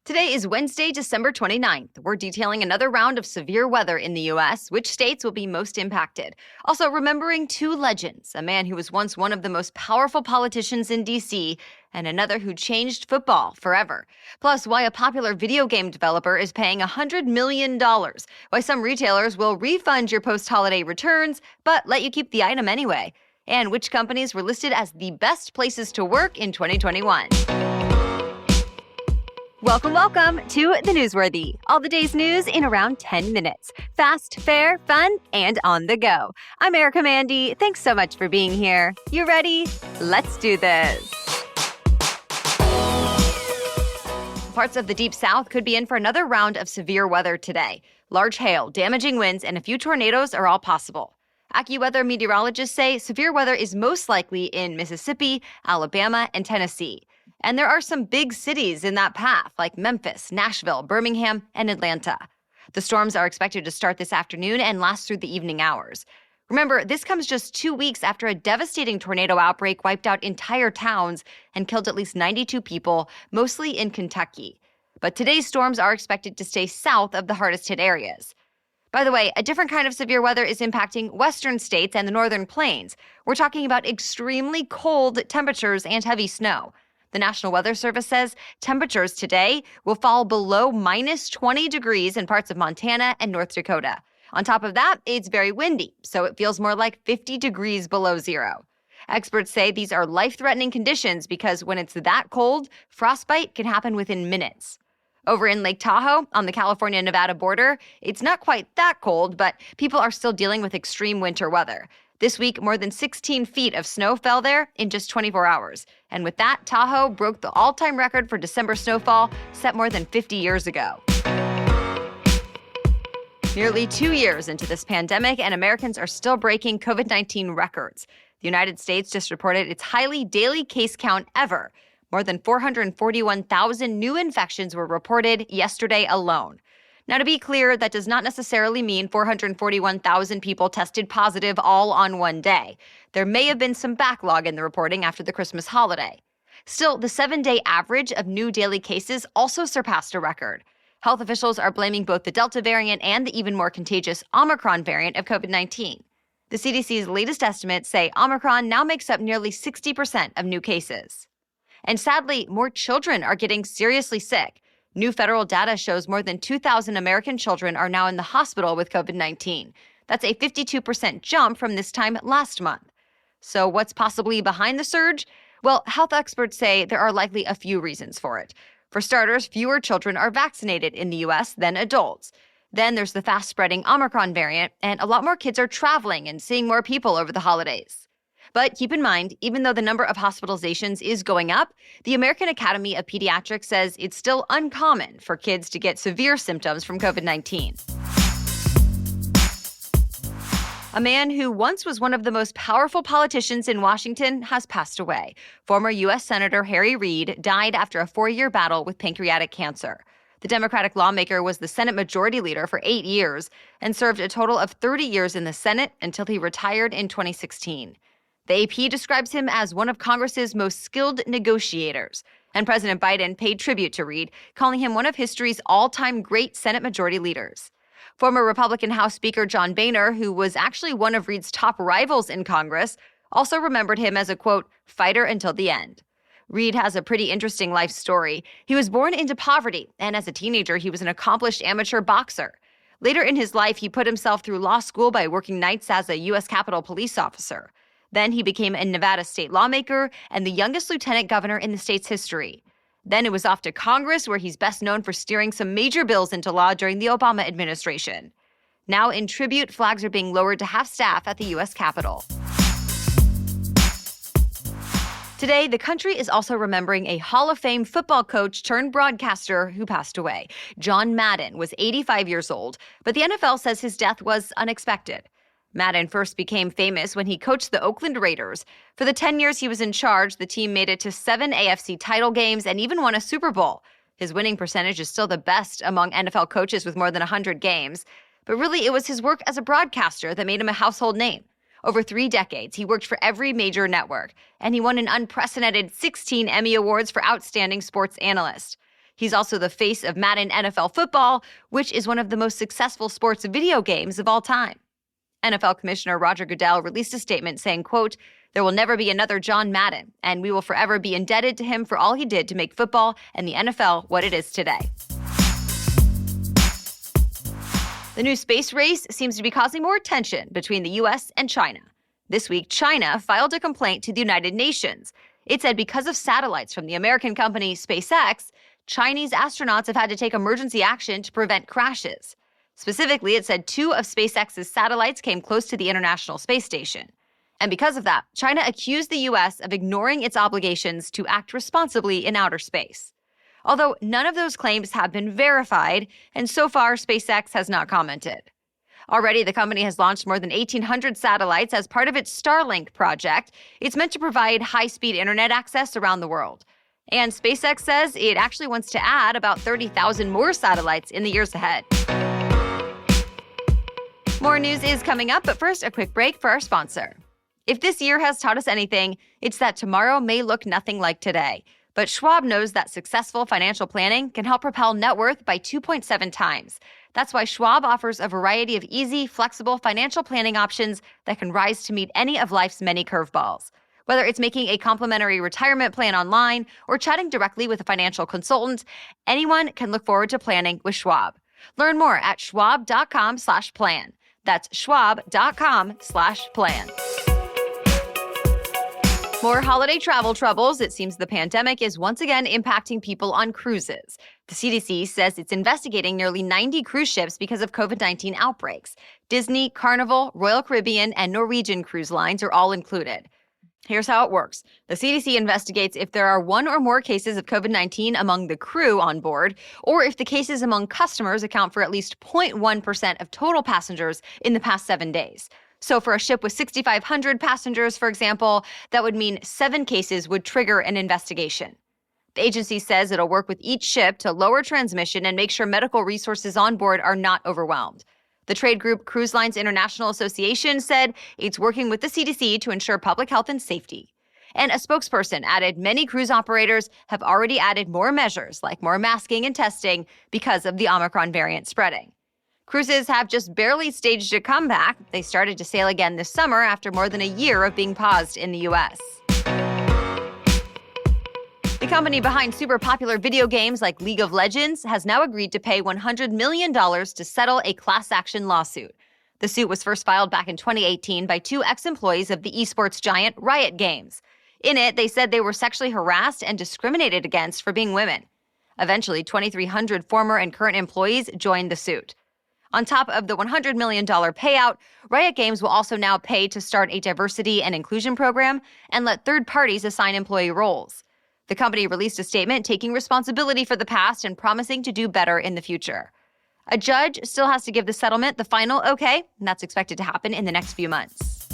Today is Wednesday, December 29th. We're detailing another round of severe weather in the U.S., which states will be most impacted. Also, remembering two legends, a man who was once one of the most powerful politicians in D.C., and another who changed football forever. Plus, why a popular video game developer is paying $100 million, why some retailers will refund your post-holiday returns, but let you keep the item anyway, and which companies were listed as the best places to work in 2021. Welcome to The Newsworthy. All the day's news in around 10 minutes. Fast, fair, fun, and on the go. I'm Erica Mandy. Thanks so much for being here. You ready? Let's do this. Parts of the Deep South could be in for another round of severe weather today. Large hail, damaging winds, and a few tornadoes are all possible. AccuWeather meteorologists say severe weather is most likely in Mississippi, Alabama, and Tennessee. And there are some big cities in that path, like Memphis, Nashville, Birmingham, and Atlanta. The storms are expected to start this afternoon and last through the evening hours. Remember, this comes just 2 weeks after a devastating tornado outbreak wiped out entire towns and killed at least 92 people, mostly in Kentucky. But today's storms are expected to stay south of the hardest-hit areas. By the way, a different kind of severe weather is impacting western states and the northern plains. We're talking about extremely cold temperatures and heavy snow. The National Weather Service says temperatures today will fall below minus 20 degrees in parts of Montana and North Dakota. On top of that, it's very windy, so it feels more like 50 degrees below zero. Experts say these are life-threatening conditions because when it's that cold, frostbite can happen within minutes. Over in Lake Tahoe, on the California-Nevada border, it's not quite that cold, but people are still dealing with extreme winter weather. This week, more than 16 feet of snow fell there in just 24 hours. And with that, Tahoe broke the all-time record for December snowfall set more than 50 years ago. Nearly 2 years into this pandemic, and Americans are still breaking COVID-19 records. The United States just reported its highest daily case count ever. More than 441,000 new infections were reported yesterday alone. Now, to be clear, that does not necessarily mean 441,000 people tested positive all on one day. There may have been some backlog in the reporting after the Christmas holiday. Still, the 7-day average of new daily cases also surpassed a record. Health officials are blaming both the Delta variant and the even more contagious Omicron variant of COVID-19. The CDC's latest estimates say Omicron now makes up nearly 60% of new cases. And sadly, more children are getting seriously sick. New federal data shows more than 2,000 American children are now in the hospital with COVID-19. That's a 52% jump from this time last month. So what's possibly behind the surge? Well, health experts say there are likely a few reasons for it. For starters, fewer children are vaccinated in the U.S. than adults. Then there's the fast-spreading Omicron variant, and a lot more kids are traveling and seeing more people over the holidays. But keep in mind, even though the number of hospitalizations is going up, the American Academy of Pediatrics says it's still uncommon for kids to get severe symptoms from COVID-19. A man who once was one of the most powerful politicians in Washington has passed away. Former U.S. Senator Reid died after a 4-year battle with pancreatic cancer. The Democratic lawmaker was the Senate Majority Leader for 8 years and served a total of 30 years in the Senate until he retired in 2016. The AP describes him as one of Congress's most skilled negotiators, and President Biden paid tribute to Reid, calling him one of history's all-time great Senate Majority Leaders. Former Republican House Speaker John Boehner, who was actually one of Reid's top rivals in Congress, also remembered him as a, quote, fighter until the end. Reid has a pretty interesting life story. He was born into poverty, and as a teenager, he was an accomplished amateur boxer. Later in his life, he put himself through law school by working nights as a U.S. Capitol police officer. Then he became a Nevada state lawmaker and the youngest lieutenant governor in the state's history. Then it was off to Congress, where he's best known for steering some major bills into law during the Obama administration. Now, in tribute, flags are being lowered to half-staff at the U.S. Capitol. Today, the country is also remembering a Hall of Fame football coach turned broadcaster who passed away. John Madden was 85 years old, but the NFL says his death was unexpected. Madden first became famous when he coached the Oakland Raiders. For the 10 years he was in charge, the team made it to 7 AFC title games and even won a Super Bowl. His winning percentage is still the best among NFL coaches with more than 100 games. But really, it was his work as a broadcaster that made him a household name. Over 3 decades, he worked for every major network, and he won an unprecedented 16 Emmy Awards for Outstanding Sports Analyst. He's also the face of Madden NFL football, which is one of the most successful sports video games of all time. NFL Commissioner Roger Goodell released a statement saying, quote, "There will never be another John Madden, and we will forever be indebted to him for all he did to make football and the NFL what it is today." The new space race seems to be causing more tension between the U.S. and China. This week, China filed a complaint to the United Nations. It said because of satellites from the American company SpaceX, Chinese astronauts have had to take emergency action to prevent crashes. Specifically, it said 2 of SpaceX's satellites came close to the International Space Station. And because of that, China accused the U.S. of ignoring its obligations to act responsibly in outer space. Although none of those claims have been verified, and so far SpaceX has not commented. Already, the company has launched more than 1,800 satellites as part of its Starlink project. It's meant to provide high-speed internet access around the world. And SpaceX says it actually wants to add about 30,000 more satellites in the years ahead. More news is coming up, but first, a quick break for our sponsor. If this year has taught us anything, it's that tomorrow may look nothing like today. But Schwab knows that successful financial planning can help propel net worth by 2.7 times. That's why Schwab offers a variety of easy, flexible financial planning options that can rise to meet any of life's many curveballs. Whether it's making a complimentary retirement plan online or chatting directly with a financial consultant, anyone can look forward to planning with Schwab. Learn more at schwab.com/plan. That's schwab.com/plan. More holiday travel troubles. It seems the pandemic is once again impacting people on cruises. The CDC says it's investigating nearly 90 cruise ships because of COVID-19 outbreaks. Disney, Carnival, Royal Caribbean, and Norwegian cruise lines are all included. Here's how it works. The CDC investigates if there are 1 or more cases of COVID-19 among the crew on board, or if the cases among customers account for at least 0.1% of total passengers in the past 7 days. So for a ship with 6,500 passengers, for example, that would mean 7 cases would trigger an investigation. The agency says it'll work with each ship to lower transmission and make sure medical resources on board are not overwhelmed. The trade group Cruise Lines International Association said it's working with the CDC to ensure public health and safety. And a spokesperson added many cruise operators have already added more measures, like more masking and testing, because of the Omicron variant spreading. Cruises have just barely staged a comeback. They started to sail again this summer after more than a year of being paused in the U.S. The company behind super popular video games like League of Legends has now agreed to pay $100 million to settle a class action lawsuit. The suit was first filed back in 2018 by 2 ex-employees of the esports giant Riot Games. In it, they said they were sexually harassed and discriminated against for being women. Eventually, 2,300 former and current employees joined the suit. On top of the $100 million payout, Riot Games will also now pay to start a diversity and inclusion program and let third parties assign employee roles. The company released a statement taking responsibility for the past and promising to do better in the future. A judge still has to give the settlement the final okay, and that's expected to happen in the next few months.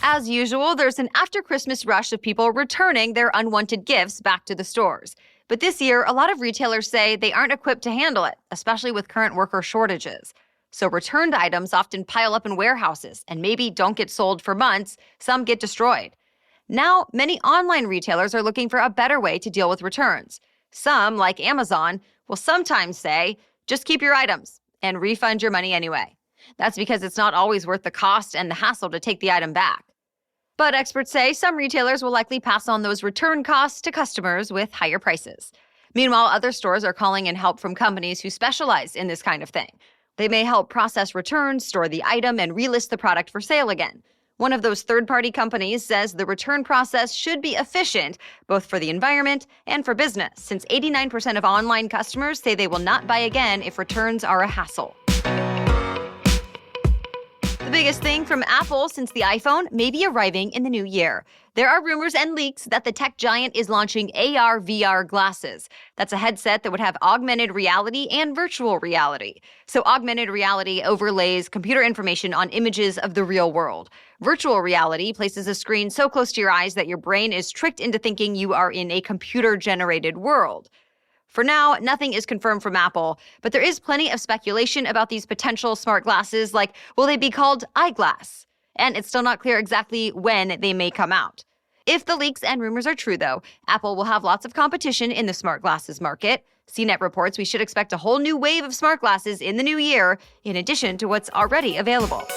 As usual, there's an after-Christmas rush of people returning their unwanted gifts back to the stores. But this year, a lot of retailers say they aren't equipped to handle it, especially with current worker shortages. So returned items often pile up in warehouses and maybe don't get sold for months. Some get destroyed. Now, many online retailers are looking for a better way to deal with returns. Some, like Amazon, will sometimes say, just keep your items and refund your money anyway. That's because it's not always worth the cost and the hassle to take the item back. But experts say some retailers will likely pass on those return costs to customers with higher prices. Meanwhile, other stores are calling in help from companies who specialize in this kind of thing. They may help process returns, store the item, and relist the product for sale again. One of those third-party companies says the return process should be efficient, both for the environment and for business, since 89% of online customers say they will not buy again if returns are a hassle. The biggest thing from Apple since the iPhone may be arriving in the new year. There are rumors and leaks that the tech giant is launching AR/VR glasses. That's a headset that would have augmented reality and virtual reality. So augmented reality overlays computer information on images of the real world. Virtual reality places a screen so close to your eyes that your brain is tricked into thinking you are in a computer-generated world. For now, nothing is confirmed from Apple, but there is plenty of speculation about these potential smart glasses, like will they be called eyeglass? And it's still not clear exactly when they may come out. If the leaks and rumors are true, though, Apple will have lots of competition in the smart glasses market. CNET reports we should expect a whole new wave of smart glasses in the new year, in addition to what's already available.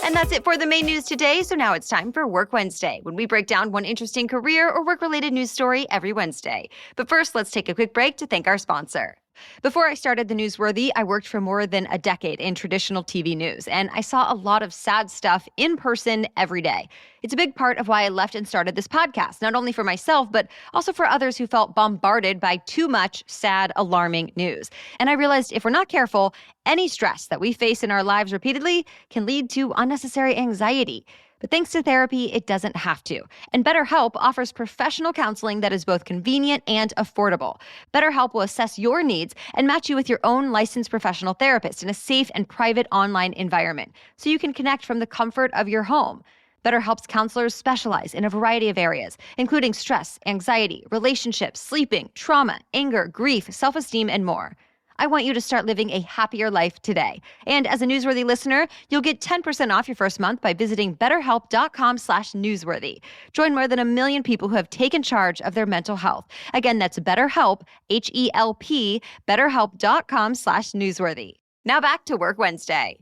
And that's it for the main news today, so now it's time for Work Wednesday, when we break down one interesting career or work-related news story every Wednesday. But first, let's take a quick break to thank our sponsor. Before I started the Newsworthy, I worked for more than a decade in traditional TV news, and I saw a lot of sad stuff in person every day. It's a big part of why I left and started this podcast, not only for myself, but also for others who felt bombarded by too much sad, alarming news. And I realized if we're not careful, any stress that we face in our lives repeatedly can lead to unnecessary anxiety. But thanks to therapy, it doesn't have to. And BetterHelp offers professional counseling that is both convenient and affordable. BetterHelp will assess your needs and match you with your own licensed professional therapist in a safe and private online environment, so you can connect from the comfort of your home. BetterHelp's counselors specialize in a variety of areas, including stress, anxiety, relationships, sleeping, trauma, anger, grief, self-esteem, and more. I want you to start living a happier life today. And as a Newsworthy listener, you'll get 10% off your first month by visiting betterhelp.com/newsworthy. Join more than 1 million people who have taken charge of their mental health. Again, that's BetterHelp, H-E-L-P, betterhelp.com/newsworthy. Now back to Work Wednesday.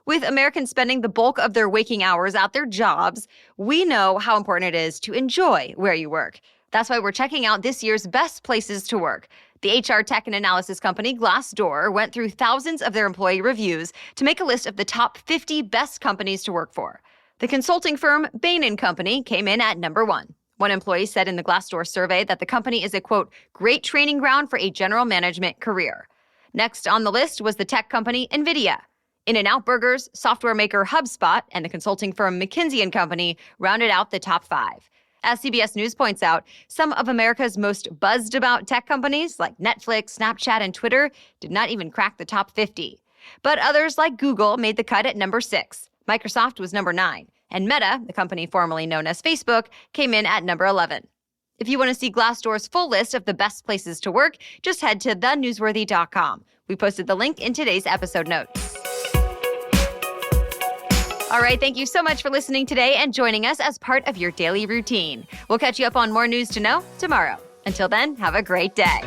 With Americans spending the bulk of their waking hours at their jobs, we know how important it is to enjoy where you work. That's why we're checking out this year's best places to work. The HR tech and analysis company Glassdoor went through thousands of their employee reviews to make a list of the top 50 best companies to work for. The consulting firm Bain & Company came in at number 1. One employee said in the Glassdoor survey that the company is a, quote, great training ground for a general management career. Next on the list was the tech company NVIDIA. In-N-Out Burgers, software maker HubSpot, and the consulting firm McKinsey & Company rounded out the top 5. As CBS News points out, some of America's most buzzed about tech companies like Netflix, Snapchat, and Twitter did not even crack the top 50. But others like Google made the cut at number 6. Microsoft was number 9. And Meta, the company formerly known as Facebook, came in at number 11. If you want to see Glassdoor's full list of the best places to work, just head to thenewsworthy.com. We posted the link in today's episode notes. All right, thank you so much for listening today and joining us as part of your daily routine. We'll catch you up on more news to know tomorrow. Until then, have a great day.